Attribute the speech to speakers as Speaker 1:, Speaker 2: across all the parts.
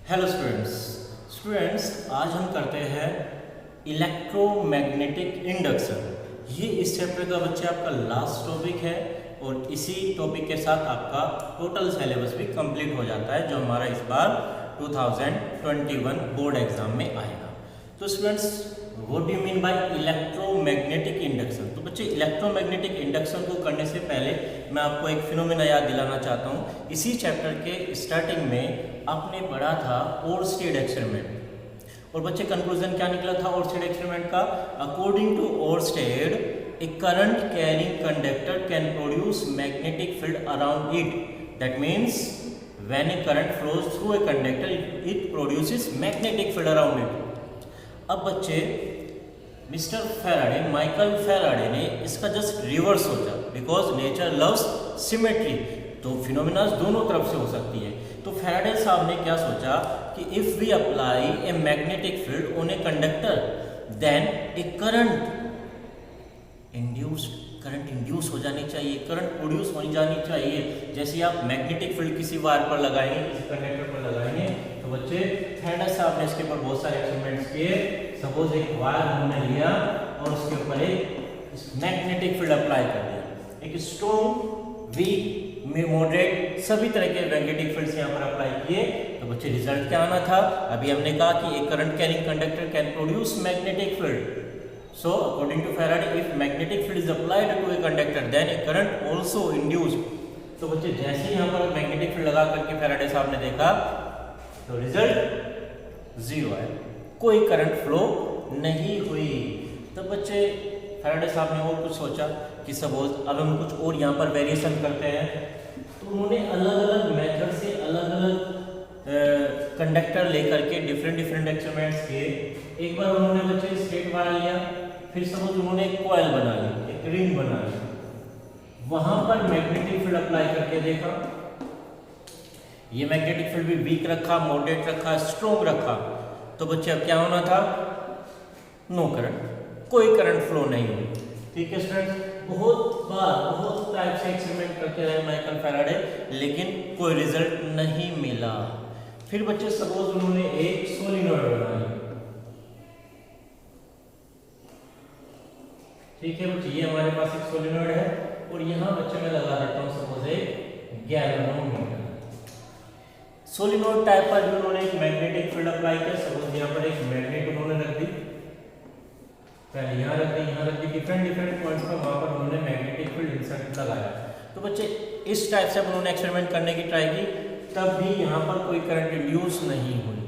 Speaker 1: Hello students आज हम करते हैं इलेक्ट्रोमैग्नेटिक इंडक्शन। ये इस चैप्टर का बच्चे आपका लास्ट टॉपिक है और इसी टॉपिक के साथ आपका टोटल सिलेबस भी कंप्लीट हो जाता है जो हमारा इस बार 2021 बोर्ड एग्जाम में आएगा। तो students what do you mean by electromagnetic induction. तो बच्चे इलेक्ट्रोमैग्नेटिक इंडक्शन को करने से पहले मैं आपको एक फिनोमेना याद दिलाना चाहता हूँ। इसी चैप्टर के स्टार्टिंग में आपने पढ़ा था ओरस्टेड एक्सपेरिमेंट और बच्चे कंक्लूजन क्या निकला था ओरस्टेड एक्सपेरिमेंट का। According to Oersted a current carrying conductor can produce magnetic field around it. That means when a current flows through a conductor it produces magnetic field around it. अब बच्चे mister Faraday Michael Faraday ने इसका just reverse सोचा because nature loves symmetry. तो phenomena दोनों तरफ से हो सकती है। तो फैराडे साहब ने क्या सोचा कि if we apply a magnetic field on a conductor then a current induce हो जानी चाहिए, करंट प्रोड्यूस होनी जानी चाहिए। जैसे आप मैग्नेटिक फील्ड किसी वायर पर लगाएंगे, किसी कंडक्टर पर लगाएंगे तो बच्चे फैराडे साहब ने इसके ऊपर बहुत सारे एक्सपेरिमेंट्स किए। सपोज एक वायर उन्होंने लिया और उसके ऊपर एक मैग्नेटिक फील्ड अप्लाई कर दिया, एक स्ट्रॉन्ग वीक मॉडरेट सभी तरह के मैग्नेटिक फील्ड्स यहाँ पर अप्लाई किए। तो बच्चे रिजल्ट क्या आना था, अभी हमने कहा कि एक current carrying conductor can produce magnetic field. So according to Faraday, if magnetic field is applied to a conductor, then a current also induced। तो बच्चे जैसे ही यहाँ पर मैग्नेटिक फील्ड लगा करके फैराडे साहब ने देखा तो रिजल्ट जीरो है, कोई करंट फ्लो नहीं हुई। तो बच्चे फैराडे साहब ने और कुछ सोचा कि सपोज अब हम कुछ और यहाँ पर वेरिएशन करते हैं। तो उन्होंने अलग अलग मेथड से अलग अलग कंडक्टर लेकर के डिफरेंट एक्सपेरिमेंट्स किए। एक बार उन्होंने बच्चे स्ट्रेट वायर लिया, फिर सपोज उन्होंने एक कॉइल बना ली, एक रिंग बना ली, वहां पर मैग्नेटिक फील्ड अप्लाई करके देखा। ये मैग्नेटिक फील्ड भी वीक रखा, मॉडरेट रखा, स्ट्रॉन्ग रखा। तो बच्चे अब क्या होना था, नो करंट, कोई करंट फ्लो नहीं हुई। ठीक है स्टूडेंट्स, बहुत टाइप से एक्सपेरिमेंट करते रहे माइकल फैराडे, लेकिन कोई रिजल्ट नहीं मिला। फिर बच्चे सपोज उन्होंने एक सोलिनॉइड बना लिया। ठीक है बच्चे, ये हमारे पास एक सोलिनॉइड है और यहाँ बच्चे मैं लगा देता हूँ सपोज एक गैल्वेनोमीटर। सोलिनॉइड टाइप पर भी उन्होंने एक मैग्नेटिक फील्ड अप्लाई किया। सपोज यहाँ पर एक मैग्नेट उन्होंने रख दी, पहले यहाँ रख दी, डिफरेंट पॉइंट्स पर वहां पर उन्होंने मैग्नेटिक फील्ड इंसर्ट लगाया। तो बच्चे इस टाइप से उन्होंने एक्सपेरिमेंट करने की ट्राई की, तब भी यहाँ पर कोई करंट इंड्यूस नहीं हुई।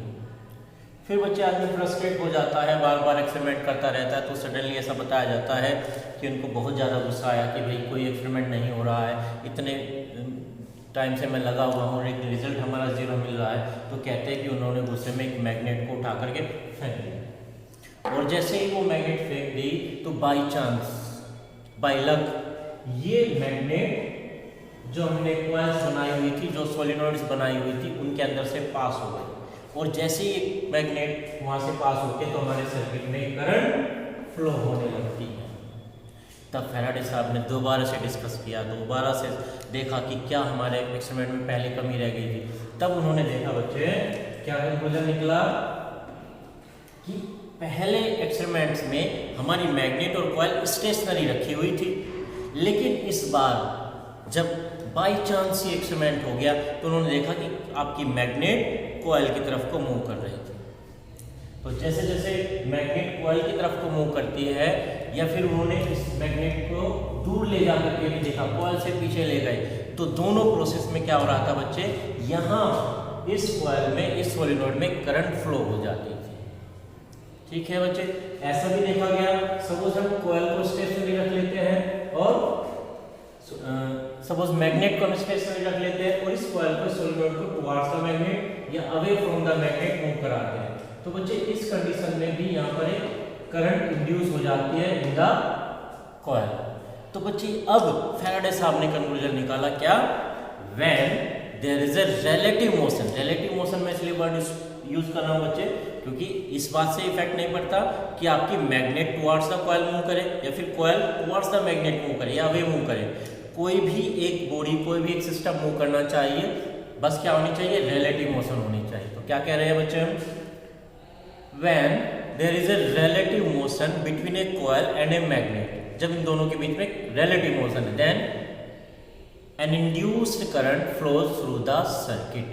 Speaker 1: फिर बच्चे आदमी फ्रस्ट्रेट हो जाता है, बार बार एक्सपेरिमेंट करता रहता है। तो सडनली ऐसा बताया जाता है कि उनको बहुत ज़्यादा गुस्सा आया कि भाई कोई एक्सपेरिमेंट नहीं हो रहा है, इतने टाइम से मैं लगा हुआ हूँ, एक रिजल्ट हमारा जीरो मिल रहा है। तो कहते हैं कि उन्होंने गुस्से में एक मैग्नेट को उठा करके फेंक दिया और जैसे ही वो मैग्नेट फेंक दी तो बाई चांस, बाई लक, ये मैग्नेट जो हमने कॉइल्स बनाई हुई थी, जो सोलिनॉइड्स बनाई हुई थी, उनके अंदर से पास हो गई। और जैसे ही मैग्नेट वहां से पास होके तो हमारे सर्किट में करंट फ्लो होने लगती है। तब फैराडे साहब ने दोबारा से डिस्कस किया, दोबारा से देखा कि क्या हमारे एक्सपेरिमेंट में पहले कमी रह गई थी। तब उन्होंने देखा बच्चे क्या कंक्लूजन निकला कि पहले एक्सपेरिमेंट्स में हमारी मैग्नेट और कॉइल स्टेशनरी रखी हुई थी, लेकिन इस बार जब बाई चांस ही एक्सपेरिमेंट हो गया तो उन्होंने देखा कि आपकी मैग्नेट कॉइल की तरफ को मूव कर रही थी। तो जैसे जैसे मैग्नेट कॉइल की तरफ को मूव करती है, या फिर उन्होंने इस मैग्नेट को दूर ले जाकर के भी देखा, कॉइल से पीछे ले गए, तो दोनों प्रोसेस में क्या हो रहा था बच्चे, यहाँ इस कॉइल में, इस सोलिनॉइड में करंट फ्लो हो जाती थी। ठीक है बच्चे, ऐसा भी देखा गया। सपोज हम कॉइल को स्टेशनरी रख लेते हैं और सपोज मैग्नेट को हम स्टेशनरी रख लेते हैं और इस कॉइल को, सोलिनॉइड को टुवर्ड्स द मैग्नेट या away from the magnet move कराते हैं। तो बच्चे इस कंडीशन में भी यहाँ पर एक करंट इंड्यूस हो जाती है इन द कॉइल। तो बच्चे अब फैराडे साहब ने कंक्लूजन निकाला क्या, when there is a relative motion. Relative motion में इसलिए वर्ड यूज कर रहा हूँ बच्चे क्योंकि इस बात से इफेक्ट नहीं पड़ता कि आपकी magnet towards the coil move करे या फिर coil towards the magnet move करे या अवे मूव करे। कोई भी एक बॉडी, कोई भी एक सिस्टम मूव करना चाहिए, बस क्या होनी चाहिए, रिलेटिव मोशन होनी चाहिए। तो क्या कह रहे हैं बच्चे हम? When there is a relative motion between a coil and a magnet, जब इन दोनों के बीच में रिलेटिव मोशन है, then an induced current flows through the circuit,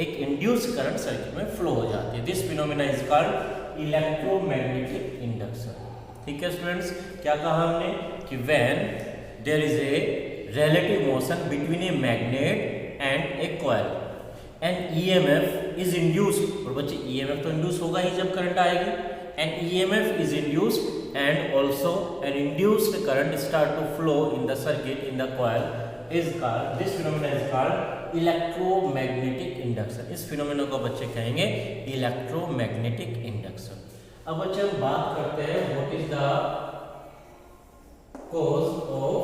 Speaker 1: एक इंड्यूस्ड करंट सर्किट में फ्लो हो जाती है। This phenomena is called electromagnetic induction. ठीक है स्टूडेंट्स, क्या कहा हमने कि when there is a relative motion between a magnet and a coil and EMF is induced, और बच्चे ईएमएफ तो इंड्यूस होगा ही जब करंट आएगी, and EMF is induced and also an induced current start to flow in the circuit in the coil is called, this phenomena is called electromagnetic induction। इस phenomena को बच्चे कहेंगे इलेक्ट्रोमैग्नेटिक इंडक्शन। अब बच्चे हम बात करते हैं what is the cause of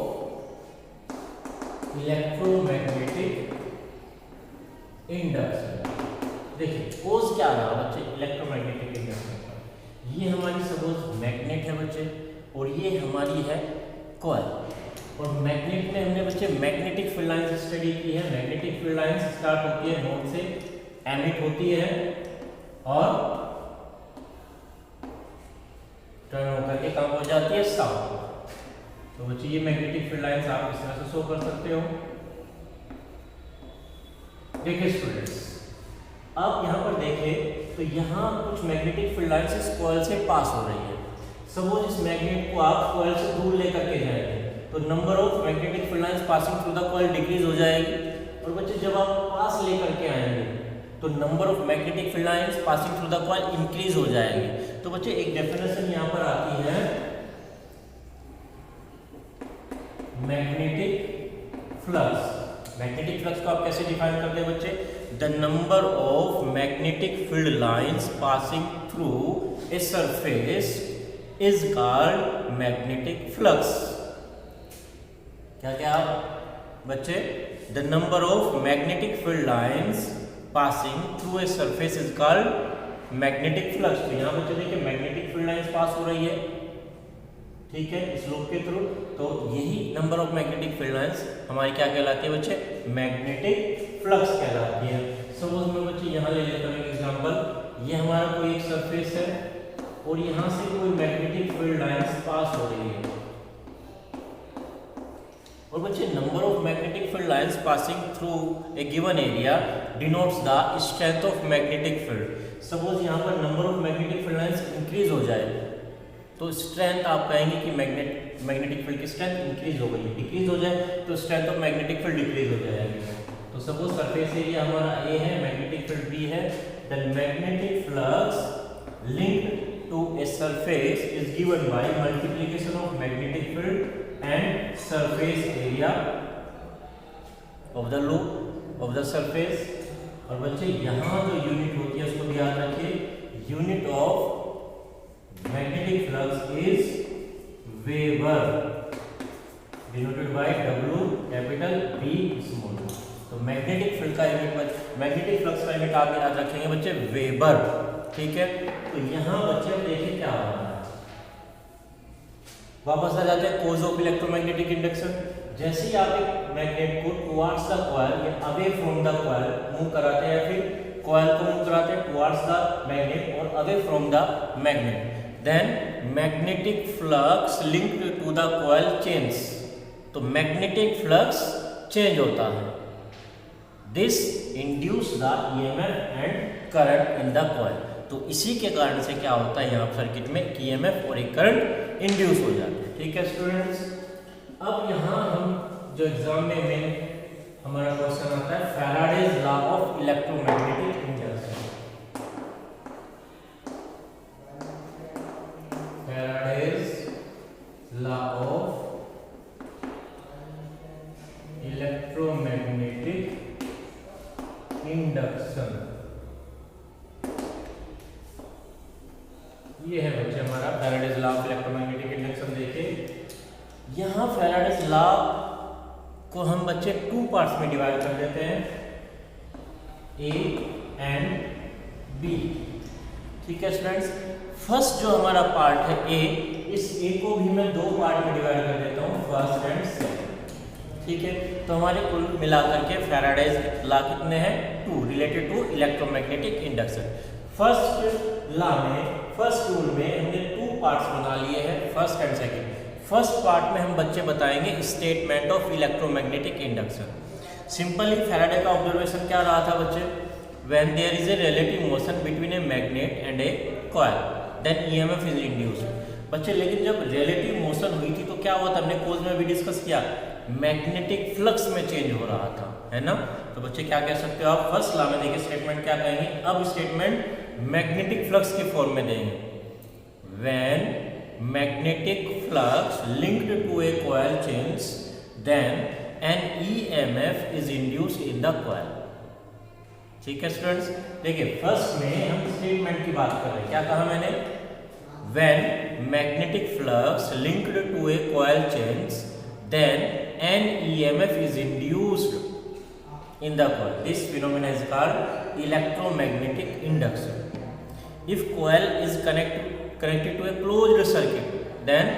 Speaker 1: electromagnetic induction. देखिए कॉज क्या रहा बच्चे इलेक्ट्रोमैग्नेटिक इंडक्शन का? ये हमारी सपोज मैग्नेट है बच्चे, और ये हमारी है कॉइल, और मैग्नेट में हमने बच्चे मैग्नेटिक फील्ड लाइंस स्टडी की है। मैग्नेटिक फील्ड लाइंस स्टार्ट होती है नोड से, एमिट होती है और टर्न होकर के कहाँ हो जाती है? साउथ। तो बच्चे ये मैग्नेटिक फील्ड लाइंस आप इस तरह से शो कर सकते हो। देखिए स्टूडेंट्स, आप यहाँ पर देखें तो यहाँ कुछ मैग्नेटिक फील्ड लाइंस इस कॉइल से पास हो रही है। सपोज इस मैग्नेट को आप कॉइल से दूर लेकर के जाएंगे तो number of magnetic field lines passing through the coil decrease हो जाएगी, और बच्चे जब आप पास लेकर के आएंगे तो number of magnetic field lines passing through the coil increase हो जाएगी। तो बच्चे एक डेफिनेशन यहाँ पर आती है मैग्नेटिक फ्लक्स। मैग्नेटिक फ्लक्स को आप कैसे डिफाइन करते हैं बच्चे? The number of magnetic field lines passing through a surface is called magnetic flux. क्या क्या बच्चे? The number of magnetic field lines passing through a surface is called magnetic flux. तो यहाँ बच्चे देखिए मैग्नेटिक फील्ड लाइंस पास हो रही है, ठीक है, इस लूप के थ्रू। तो यही number of magnetic field lines हमारी क्या कहलाती है बच्चे? मैग्नेटिक फ्लक्स कहलाती है। सपोज मैं बच्चे यहाँ ले लेता हूँ एक एग्जांपल, ये हमारा कोई एक सरफेस है और यहाँ से कोई मैग्नेटिक फील्ड लाइंस पास हो रही है, और बच्चे number of magnetic field lines passing through a given area denotes the strength of magnetic field. Suppose यहाँ पर number of magnetic field lines increase हो जाए तो स्ट्रेंथ आप कहेंगे कि मैग्नेटिक फील्ड की स्ट्रेंथ इंक्रीज हो गई। डिक्रीज हो जाए तो strength of magnetic field decrease हो जाएगी। तो सपोज सरफेस एरिया हमारा ए है, मैग्नेटिक फील्ड बी है, then magnetic flux linked to a surface is given by multiplication of magnetic field and surface area of the loop of the surface। और बच्चे यहाँ जो यूनिट होती है उसको भी याद रखिए, unit of magnetic flux is weber denoted by W capital B small. तो मैग्नेटिक फील्ड का यूनिट, मैग्नेटिक फ्लक्स का यूनिट आप याद रखेंगे बच्चे वेबर, ठीक है। तो यहाँ बच्चे अब देखिए क्या हो रहा है, वापस आ जाते हैं कॉज ऑफ इलेक्ट्रोमैग्नेटिक इंडक्शन। जैसे ही आप एक मैग्नेट को टुवर्ड्स द कॉइल या away from the coil move कराते हैं, या फिर कॉइल को मूव कराते हैं टुवर्ड्स द मैग्नेट और away from the magnet, then magnetic flux linked to the coil change. तो मैग्नेटिक फ्लक्स चेंज होता है, this induce the EMF and current in the coil. तो इसी के कारण से क्या होता है यहाँ सर्किट में ईएमएफ और एक करंट इंड्यूस हो जाते हैं, ठीक है स्टूडेंट्स। अब यहाँ हम जो एग्जाम में मेन हमारा क्वेश्चन आता है Faraday's law of electromagnetic induction. Faraday's law of electromagnetic induction, ये है बच्चे हमारा Faraday's law of electromagnetic induction. देखिए यहाँ फैराडेज लॉ को हम बच्चे टू पार्ट्स में डिवाइड कर देते हैं, ए एंड बी, ठीक है स्टूडेंट्स। फर्स्ट जो हमारा पार्ट है ए, इस ए को भी मैं दो पार्ट में डिवाइड कर देता हूँ, फर्स्ट एंड सेकंड, ठीक है। तो हमारे कुल मिलाकर के फैराडेज लॉ कितने हैं? 2 related to electromagnetic induction. First law में, फर्स्ट रूल में हमने 2 पार्ट्स बना लिए हैं, first and second. First part में हम बच्चे बताएंगे statement of electromagnetic induction. Simply Faraday का ऑब्जर्वेशन क्या रहा था बच्चे? When there is a relative motion between a magnet and a coil then EMF is induced. बच्चे लेकिन जब रिलेटिव मोशन हुई थी तो क्या हुआ था? हमने कोर्स में भी डिस्कस किया, मैग्नेटिक फ्लक्स में चेंज हो रहा था, है ना। तो बच्चे क्या कह सकते हो आप? फर्स्ट लॉ में देखिए स्टेटमेंट क्या कहेंगे, अब स्टेटमेंट मैग्नेटिक फ्लक्स की फॉर्म में देंगे। When magnetic flux linked to a coil change then an EMF is induced in the coil. ठीक है स्टूडेंट्स, देखिए फर्स्ट में हम स्टेटमेंट की बात कर रहे हैं, क्या कहा मैंने? When magnetic flux linked to a coil change, then an EMF is induced in the coil. This phenomenon is called electromagnetic induction. If coil is connected to a closed circuit, then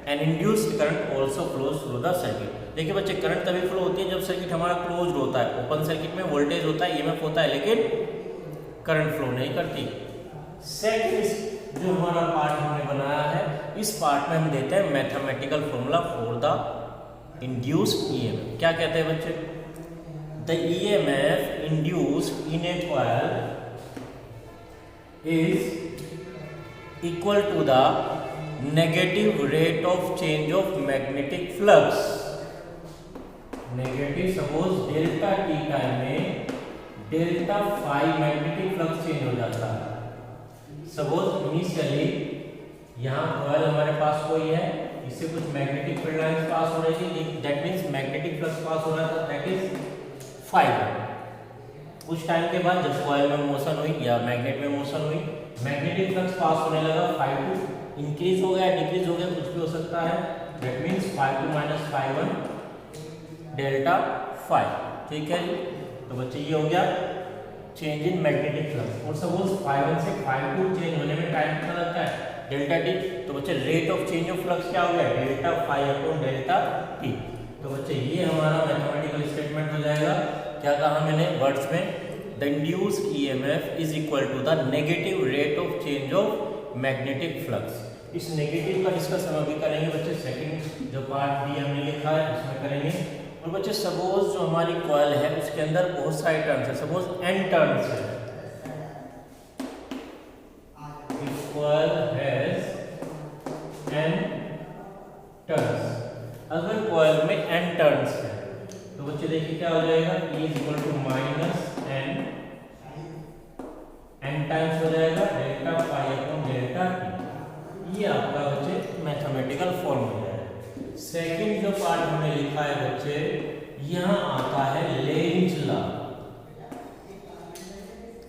Speaker 1: an induced current also flows through the circuit. देखिए बच्चे, current तभी flow होती है जब circuit हमारा closed होता है। Open circuit में वोल्टेज होता है, ईएमएफ होता है, लेकिन करंट फ्लो नहीं करती। सेकंड जो हमारा पार्ट हमने बनाया है, इस पार्ट में हम देते हैं mathematical formula for the induced EMF. क्या कहते हैं बच्चे? The EMF induced in a coil is equal to the negative rate of change of magnetic flux. Negative, suppose delta t time में delta phi magnetic flux change हो जाता है। Suppose initially यहाँ coil हमारे पास कोई है, इससे कुछ मैग्नेटिक फील्ड लाइंस पास हो रही थी, दैट मींस मैग्नेटिक फ्लक्स पास हो रहा था, दैट इज फाई। कुछ टाइम के बाद जब कॉइल में मोशन हुई या मैग्नेट में मोशन हुई, मैग्नेटिक फ्लक्स पास होने लगा, फाई टू इंक्रीज हो गया, डिक्रीज हो गया, कुछ भी हो सकता है, that means phi two minus phi one delta phi. ठीक है, तो बच्चे ये हो गया चेंज इन मैग्नेटिक फ्लक्स। और सपोज फाई वन से फाई टू चेंज होने में टाइम कितना लगता है? Delta T. तो बच्चे rate of change of flux क्या हो गया? Delta phi upon delta T. तो बच्चे ये हमारा मैथमेटिकल स्टेटमेंट हो जाएगा। क्या कहा मैंने वर्ड्स में? The induced EMF is equal to the negative rate of change of magnetic flux. इस नेगेटिव का डिस्कस हम अभी करेंगे बच्चे, सेकंड जो पार्ट बी हमने लिखा है उसमें करेंगे। और बच्चे सपोज जो हमारी कॉइल है उसके अंदर बहुत सारे टर्न्स है, सपोज एन टर्न्स है। If coil has n turns, अगर कॉइल में n टर्न्स है तो बच्चे देखिए क्या हो जाएगा? E is equal to minus n times हो जाएगा delta phi upon delta T. ये आपका बच्चे मैथमेटिकल फॉर्म हो जाएगा। सेकंड जो पार्ट हमने लिखा है बच्चे, यहाँ आता है लेंज लॉ।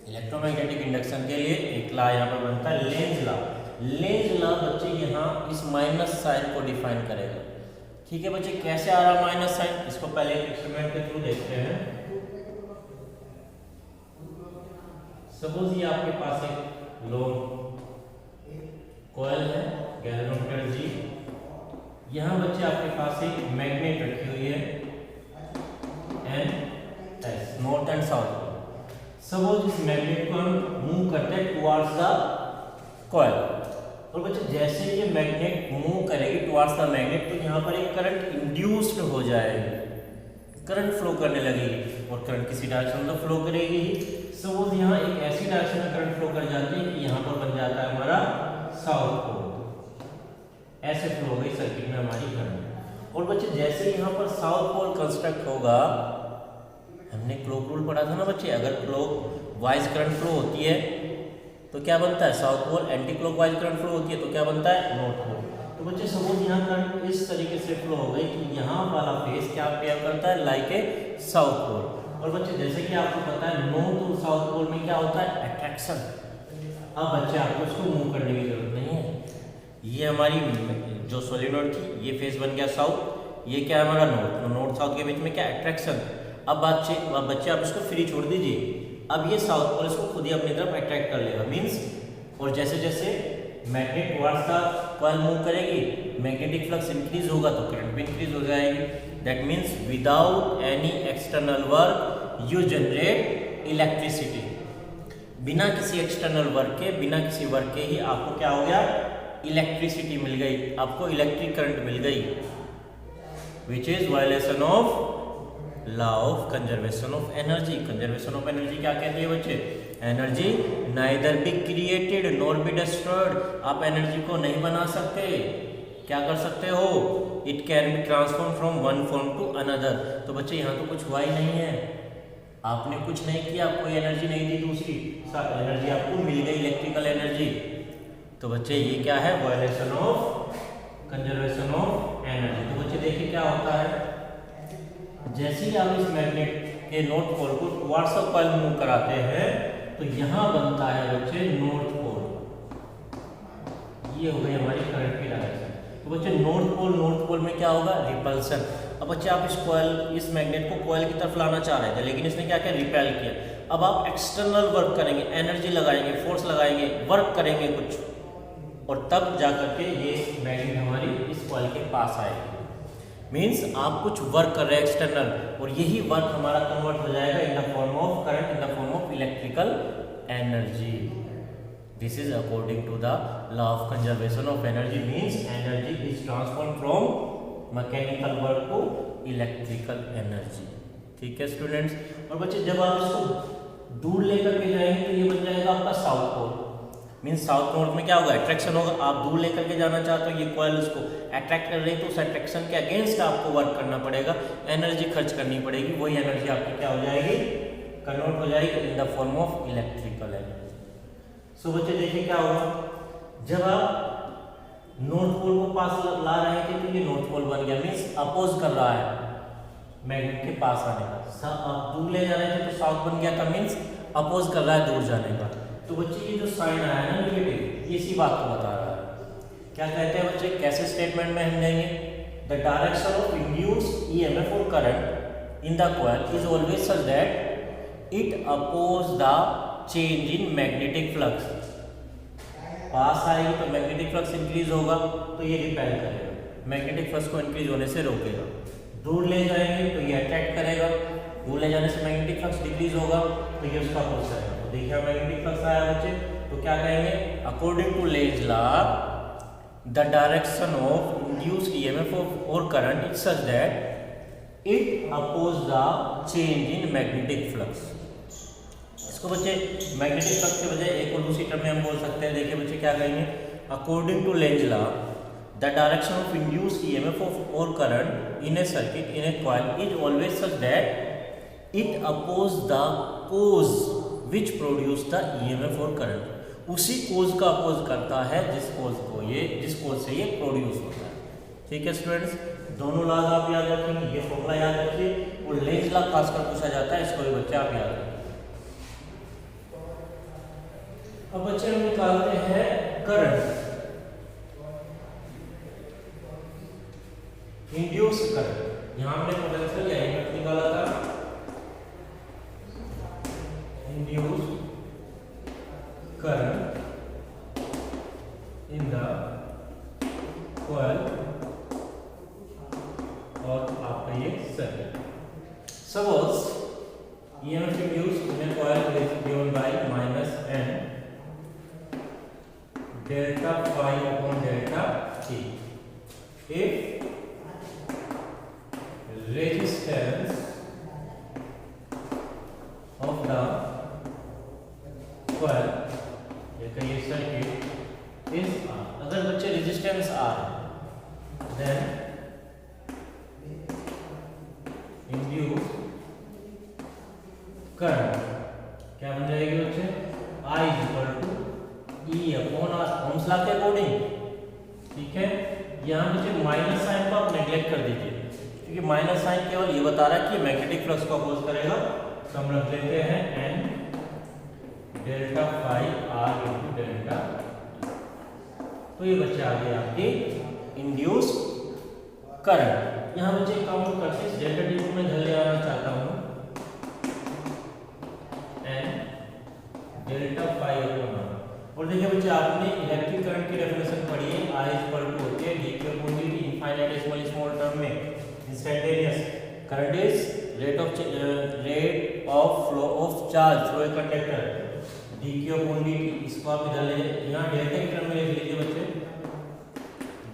Speaker 1: इलेक्ट्रोमैग्नेटिक इंडक्शन के लिए एक लॉ यहाँ पर बनता है लेंज लॉ। लेंज लॉ बच्चे यहाँ इस माइनस साइन को डिफाइन करेगा। ठीक है बच्चे, कैसे आ रहा माइनस साइन? इसको पहले एक्सपेरिमेंट के थ्रू देखते हैं। सपोज ये आपके पास एक लोन कॉइल है, गैल्वेनोमीटर जी। यहाँ बच्चे आपके पास एक मैग्नेट रखी हुई है N S, north and south. Suppose इस मैग्नेट को हम मूव करते हैं टुवर्ड्स द कॉइल, और बच्चे जैसे ये मैग्नेट मूव करेगी टुवर्ड्स द मैग्नेट, तो यहाँ पर एक करंट इंड्यूस्ड हो जाएगी, करंट फ्लो करने लगेगी, और करंट किसी डायरेक्शन में तो फ्लो करेगी ही। सपोज यहाँ एक ऐसी डायरेक्शन में करंट फ्लो कर जाती है कि यहाँ पर बन जाता है हमारा साउथ पोल। ऐसे फ्लो हो गई सर्किट में हमारी करंट। और बच्चे जैसे यहाँ पर साउथ पोल कंस्ट्रक्ट होगा, हमने क्लॉक रूल पढ़ा था ना बच्चे, अगर क्लॉक वाइज करंट फ्लो होती है तो क्या बनता है? South pole. Anticlockwise current flow होती है तो क्या बनता है? North pole. तो बच्चे सपोज यहाँ करंट इस तरीके से फ्लो हो गई कि यहाँ वाला फेस क्या बिहेव करता है? Like a south pole. और बच्चे जैसे कि आपको पता है नॉर्थ और साउथ पोल में क्या होता है? अट्रैक्शन। अब बच्चे आपको इसको मूव करने की जरूरत नहीं है। ये हमारी जो सोलिनॉइड थी ये फेस बन गया साउथ, ये क्या है हमारा नॉर्थ। तो नॉर्थ साउथ के बीच में क्या अट्रैक्शन। अब बच्चे आप इसको फ्री छोड़ दीजिए, अब ये साउथ पोल इसको खुद ही अपनी तरफ अट्रैक्ट कर लेगा मींस। और जैसे जैसे magnet towards the coil move करेगी, मैग्नेटिक फ्लक्स इंक्रीज होगा तो करंट भी इंक्रीज हो जाएगी। That means without any external work you generate electricity. बिना किसी एक्सटर्नल वर्क के, बिना किसी वर्क के ही आपको क्या हो गया, इलेक्ट्रिसिटी मिल गई, आपको इलेक्ट्रिक करंट मिल गई, which is violation of law of conservation of energy. Conservation of energy क्या कहती है बच्चे, energy neither be created nor be destroyed. आप एनर्जी को नहीं बना सकते, क्या कर सकते हो, it can be transform from one form to another. तो बच्चे यहाँ तो कुछ हुआ ही नहीं है, आपने कुछ नहीं किया, कोई एनर्जी नहीं दी, दूसरी एनर्जी आपको मिल गई, इलेक्ट्रिकल एनर्जी। तो बच्चे ये क्या है, violation of conservation of energy. तो बच्चे देखिए क्या होता है, जैसे ही आप इस मैग्नेट के नॉर्थ पोल को टुवर्ड्स द कॉइल मूव कराते हैं तो यहाँ बनता है बच्चे नॉर्थ पोल, ये हो गई हमारी करंट की डायरेक्शन। तो बच्चे नॉर्थ पोल में क्या होगा, रिपल्सन। अब बच्चे आप इस कॉइल, इस मैग्नेट को कॉइल की तरफ लाना चाह रहे थे, लेकिन इसने क्या किया, रिपेल किया। अब आप एक्सटर्नल वर्क करेंगे, एनर्जी लगाएंगे, फोर्स लगाएंगे, वर्क करेंगे कुछ, और तब जाकर के ये मैग्नेट हमारी इस कॉइल के पास आएगी। मीन्स आप कुछ वर्क कर रहे हैं एक्सटर्नल, और यही वर्क हमारा कन्वर्ट हो जाएगा in the form of current, in the form of electrical energy. This is according to the law of conservation of energy, means energy is transform from mechanical work to electrical energy. ठीक है students. और बच्चे जब आप इसको दूर लेकर के जाएंगे तो ये बन जाएगा आपका south pole. Means south north में क्या होगा, अट्रैक्शन होगा। आप दूर लेकर के जाना चाहते हो, ये कॉइल उसको अट्रैक्ट कर रही है, तो उस अट्रैक्शन के अगेंस्ट आपको वर्क करना पड़ेगा, एनर्जी खर्च करनी पड़ेगी। वही एनर्जी आपकी क्या हो जाएगी, कन्वर्ट हो जाएगी in the form of electrical energy. So बच्चे देखिए क्या होगा, जब आप नॉर्थ पोल को पास ला रहे थे तो ये नॉर्थ पोल बन गया, मीन्स अपोज कर रहा है मैग्नेट के पास आने का। आप दूर ले जा रहे थे तो साउथ बन गया था, मीन्स अपोज कर रहा है दूर जाने का। तो बच्चे ये जो साइन आया है ना नेगेटिव, ये इसी बात को बता रहा है। क्या कहते हैं बच्चे, कैसे स्टेटमेंट में हम देंगे, the direction of induced EMF और current in the coil is always such that it oppose the change in magnetic flux. पास आएगी तो मैग्नेटिक फ्लक्स इंक्रीज होगा तो ये रिपेल करेगा, मैग्नेटिक फ्लक्स को इंक्रीज होने से रोकेगा। दूर ले जाएंगे तो ये अट्रैक्ट करेगा, दूर ले जाने से मैग्नेटिक फ्लक्स डिक्रीज होगा तो ये उसका अपोज करेगा। तो देखिए मैग्नेटिक फ्लक्स आया बच्चे, तो क्या कहेंगे, according to Lenz law the direction of induced EMF और current is such that it oppose the change in magnetic flux. इसको बच्चे मैग्नेटिक फ्लक्स के बजाय एक और दूसरी टर्म में हम बोल सकते हैं। देखिए बच्चे क्या कहेंगे, according to Lenz law the direction of induced EMF और current in a circuit in a coil is always such that it oppose the cause which produce the EMF और करंट। उसी कोज का अपोज करता है जिस कोज से ये produce होता है। ठीक है स्टूडेंट्स, दोनों लॉज आप याद रखेंगे, ये फॉर्मूला याद रखिए, और लेंज लॉ खासकर पूछा जाता है, इसको भी बच्चे आप याद रखें। अब बच्चे हम निकालते हैं करंट, इंड्यूस करंट। यहां हमने पोटेंशियल या ईएमएफ निकाला था, induce current in the coil और आपका ये circuit. Suppose EMF induced in a coil is given by -n delta phi upon delta t if resistance of the coil, ये circuit is R। अगर बच्चे resistance R, then induce current क्या बन जाएगी बच्चे, I = E upon R, Ohm's law के according. ठीक है, यहाँ बच्चे माइनस साइन को आप नेग्लेक्ट कर दीजिए, क्योंकि माइनस साइन केवल ये बता रहा है कि मैग्नेटिक फ्लक्स को अपोज करेगा। तो हम रख लेते हैं n delta phi R into delta. तो ये बच्चे आ गए आपके इंड्यूस करंट। यहाँ बच्चे काउंट करते हैं, डेल्टा टी को मैं घर ले आना चाहता हूँ, n delta phi upon R। और देखिए बच्चे आपने इलेक्ट्रिक करंट की डेफिनेशन पढ़ी है, I होती है d की upon dt infinitesimal small term में। Instantaneous current is rate of flow of charge through a conductor dq/dt। इसको आप इधर ले यहाँ डेल्टा की टर्म में लिख लीजिए बच्चे,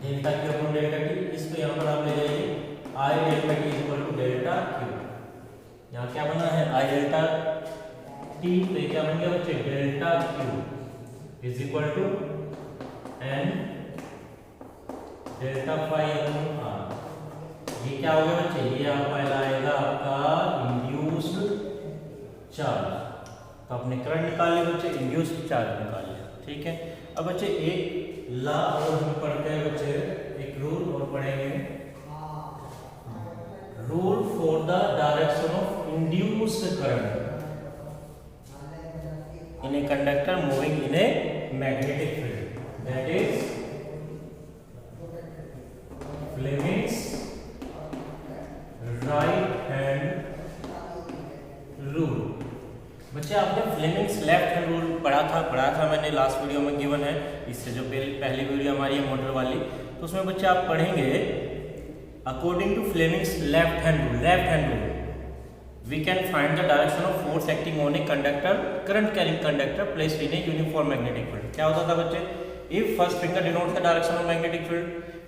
Speaker 1: डेल्टा q/डेल्टा t। इसको यहाँ पर आप ले जाइए I delta t equal to delta q। यहाँ क्या बना है I डेल्टा t, तो ये क्या बन गया बच्चे delta q is equal to n delta phi upon r। ये क्या हो गया बच्चे, ये आपका कहलाएगा आपका इंड्यूस्ड चार्ज। तो आपने करंट निकाल लिया बच्चे, इंड्यूस्ड चार्ज निकाल लिया, ठीक है। अब बच्चे एक लॉ और हम पढ़ते हैं बच्चे, एक रूल और पढ़ेंगे, rule for the direction of induced current in a conductor moving in a magnetic field, that is Fleming's right hand rule। बच्चे आपने फ्लेमिंग्स लेफ्ट हैंड रूल पढ़ा था मैंने लास्ट वीडियो में गिवन है, इससे जो पहली वीडियो हमारी है मोटर वाली, तो उसमें बच्चे आप पढ़ेंगे according to Fleming's left hand rule we can find the direction of force acting on a conductor, current carrying conductor placed in a uniform magnetic field। क्या होता था बच्चे, if first finger denotes the direction of magnetic field,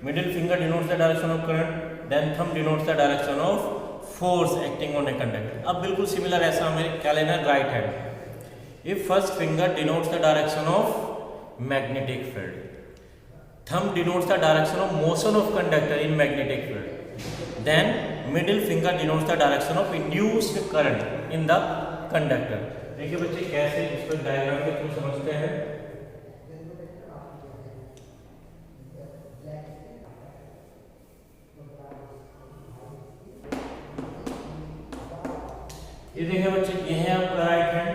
Speaker 1: middle finger denotes the direction of current, then thumb denotes the direction of force acting on a conductor। अब बिल्कुल similar ऐसा हमें क्या लेना है, right hand. if first finger denotes the direction of magnetic field, thumb denotes the direction of motion of conductor in magnetic field, then middle finger denotes the direction of induced current in the conductor। देखिए बच्चे कैसे इसको diagram के through समझते हैं। ये देखिए बच्चे, ये है आपका राइट हैंड,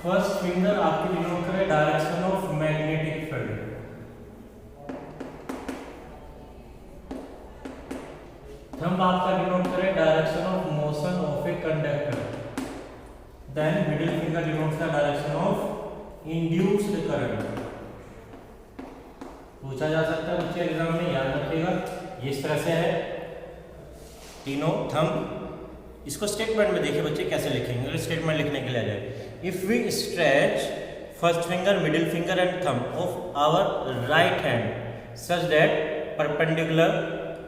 Speaker 1: फर्स्ट फिंगर आपकी डिनोट करे direction of magnetic field, thumb आपका डिनोट करे direction of motion of a conductor, then middle finger denotes the direction of induced current. पूछा जा सकता है बच्चे एग्जाम में, याद रखिएगा ये इस तरह से है तीनों थंब। इसको स्टेटमेंट में देखिए बच्चे कैसे लिखेंगे, स्टेटमेंट लिखने के लिए आ जाए, if we stretch first finger middle finger and thumb of our right hand such that perpendicular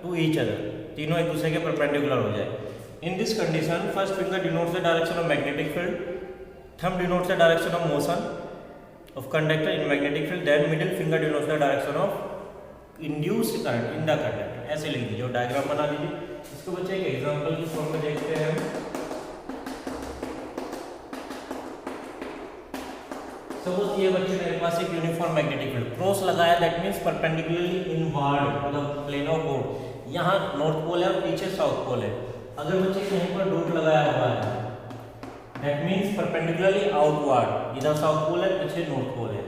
Speaker 1: to each other, तीनों एक दूसरे के परपेंडिकुलर हो जाए। In this condition first finger denotes the direction of magnetic field, thumb denotes the direction of motion of conductor in magnetic field, then middle finger denotes the direction of induced current in the conductor. ऐसे लिख दीजिए और diagram बना दीजिए। इसको बच्चे एक example की फॉर्म में देखते हैं। सपोज ये बच्चे मेरे पास एक यूनिफॉर्म मैग्नेटिक फील्ड क्रॉस लगाया, दैट मींस परपेंडिकुलरली इनवर्ड मतलब प्लेन ऑफ बोर्ड, यहाँ नॉर्थ पोल है और पीछे साउथ पोल है। अगर बच्चे कहीं पर डॉट लगाया हुआ है, दैट मींस परपेंडिकुलरली आउटवर्ड, इधर साउथ पोल है पीछे नॉर्थ पोल है।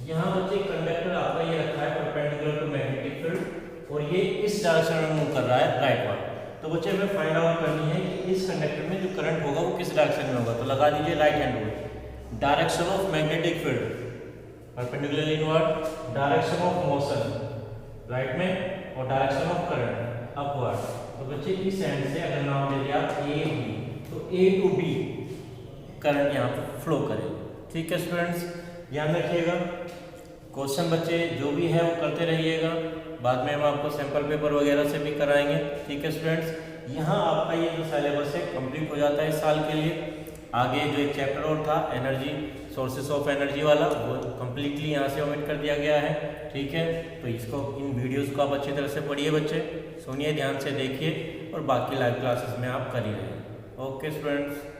Speaker 1: यहाँ बच्चे कंडक्टर आपका ये रखा है परपेंडिकुलर टू मैग्नेटिक फील्ड और ये इस डायरेक्शन में मूव कर रहा है राइटवर्ड। तो बच्चे हमें फाइंड आउट करनी है कि इस कंडक्टर में जो करंट होगा वो किस डायरेक्शन में होगा। तो लगा दीजिए right hand rule, direction of magnetic field perpendicularly inward, direction of motion right में और डायरेक्शन ऑफ करंट अपवर्ड। तो बच्चे इस एंड से अगर नाम ले दिया ए बी, तो ए टू बी करंट यहाँ पर फ्लो करेगा। ठीक है स्टूडेंट्स, ध्यान रखिएगा। क्वेश्चन बच्चे जो भी है वो करते रहिएगा, बाद में हम आपको सैंपल पेपर वगैरह से भी कराएंगे। ठीक है स्टूडेंट्स, यहाँ आपका ये जो सिलेबस है कंप्लीट हो जाता है इस साल के लिए। आगे जो एक चैप्टर और था एनर्जी सोर्सेस ऑफ एनर्जी वाला, वो कम्प्लीटली यहाँ से ओमिट कर दिया गया है। ठीक है, तो इसको इन वीडियोज़ को आप अच्छी तरह से पढ़िए बच्चे, सुनिए ध्यान से देखिए और बाकी लाइव क्लासेस में आप कर ही रहिए। Okay students.